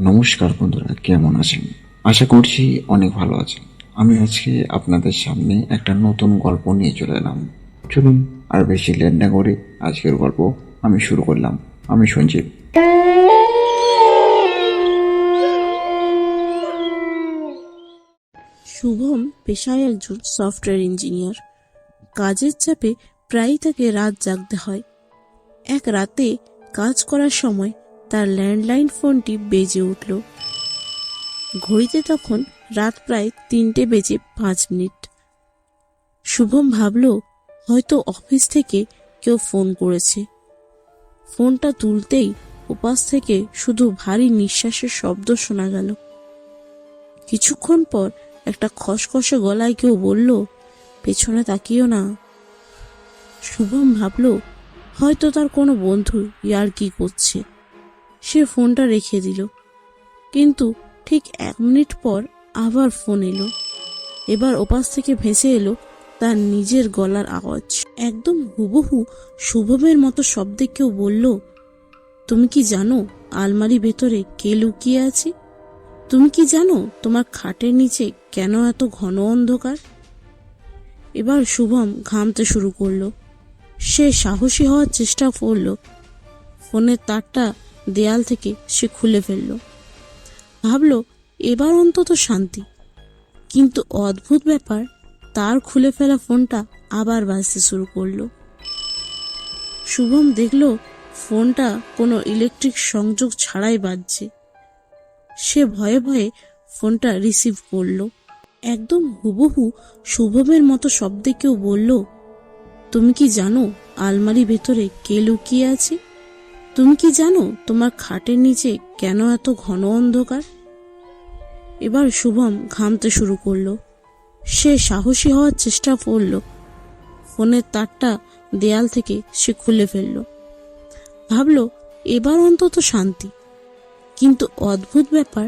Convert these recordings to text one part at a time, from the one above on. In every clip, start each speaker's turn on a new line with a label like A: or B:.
A: নমস্কার বন্ধুরা, কেমন আছেন? আশা করছি অনেক ভালো আছেন। আমি আজকে আপনাদের সামনে একটা নতুন গল্প নিয়ে চলে এলাম। চলুন আর বেশি লেট না করে আজকের গল্প আমি শুরু করলাম। আমি সঞ্জীব।
B: শুভম পেশায় একজন সফটওয়্যার ইঞ্জিনিয়ার। কাজের চাপে প্রায়ই তাকে রাত জাগতে হয়। এক রাতে কাজ করার সময় তার ল্যান্ডলাইন ফোনটি বেজে উঠল। ঘড়িতে তখন রাত প্রায় 3:05। শুভম ভাবল হয়তো অফিস থেকে কেউ ফোন করেছে। ফোনটা তুলতেই ওপাশ থেকে শুধু ভারী নিঃশ্বাসের শব্দ শোনা গেল। কিছুক্ষণ পর একটা খসখসে গলায় কেউ বলল, পেছনে তাকিও না। শুভম ভাবল হয়তো তার কোনো বন্ধু ইয়ার্কি করছে। সে ফোনটা রেখে দিল, কিন্তু ঠিক 1 মিনিট পর আবার ফোন এলো। এবার ওপাশ থেকে ভেসে এলো তার নিজের গলার আওয়াজ। একদম হুবহু শুভমের মতো শব্দে কেউ বলল, তুমি কি জানো আলমারি ভেতরে কে লুকিয়ে আছে? তুমি কি জানো তোমার খাটের নিচে কেন এত ঘন অন্ধকার? এবার শুভম ঘামতে শুরু করলো। সে সাহসী হওয়ার চেষ্টা করলো। ফোনের তারটা দেয়াল থেকে সে খুলে ফেললো। ভাবলো এবার অন্তত শান্তি। কিন্তু অদ্ভুত ব্যাপার, তার খুলে ফেলা ফোনটা আবার বাজতে শুরু করলো। শুভম দেখলো ফোনটা কোনো ইলেকট্রিক সংযোগ ছাড়াই বাজছে। সে ভয়ে ভয়ে ফোনটা রিসিভ করলো। একদম হুবহু শুভমের মতো শব্দে কেউ বলল, তুমি কি জানো আলমারি ভেতরে কে লুকিয়ে আছে? তুমি কি জানো তোমার খাটের নিচে কেন এত ঘন অন্ধকার? এবার শুভম ঘামতে শুরু করলো। সে সাহসী হওয়ার চেষ্টা করলো। ফোনের তারটা দেয়াল থেকে সে খুলে ফেললো। ভাবলো এবার অন্তত শান্তি। কিন্তু অদ্ভুত ব্যাপার,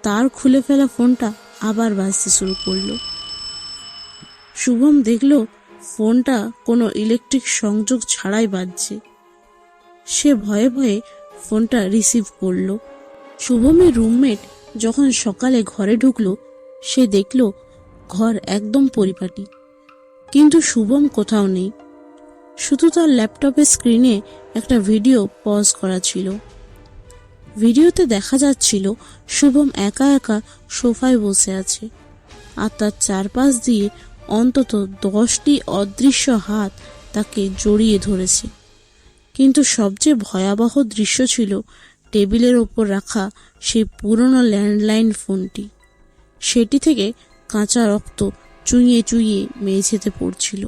B: তার খুলে ফেলা ফোনটা আবার বাজতে শুরু করলো। শুভম দেখলো ফোনটা কোনো ইলেকট্রিক সংযোগ ছাড়াই বাজছে। সে ভয়ে ভয়ে ফোনটা রিসিভ করলো। শুভমের রুমমেট যখন সকালে ঘরে ঢুকলো, সে দেখলো ঘর একদম পরিপাটি, কিন্তু শুভম কোথাও নেই। শুধু তার ল্যাপটপের স্ক্রিনে একটা ভিডিও পজ করা ছিল। ভিডিওতে দেখা যাচ্ছিল শুভম একা একা সোফায় বসে আছে, আর তার চারপাশ দিয়ে অন্তত 10টি অদৃশ্য হাত তাকে জড়িয়ে ধরেছে। কিন্তু সবচেয়ে ভয়াবহ দৃশ্য ছিল টেবিলের ওপর রাখা সেই পুরনো ল্যান্ডলাইন ফোনটি। সেটি থেকে কাঁচা রক্ত চুইয়ে চুইয়ে মেঝেতে পড়ছিল।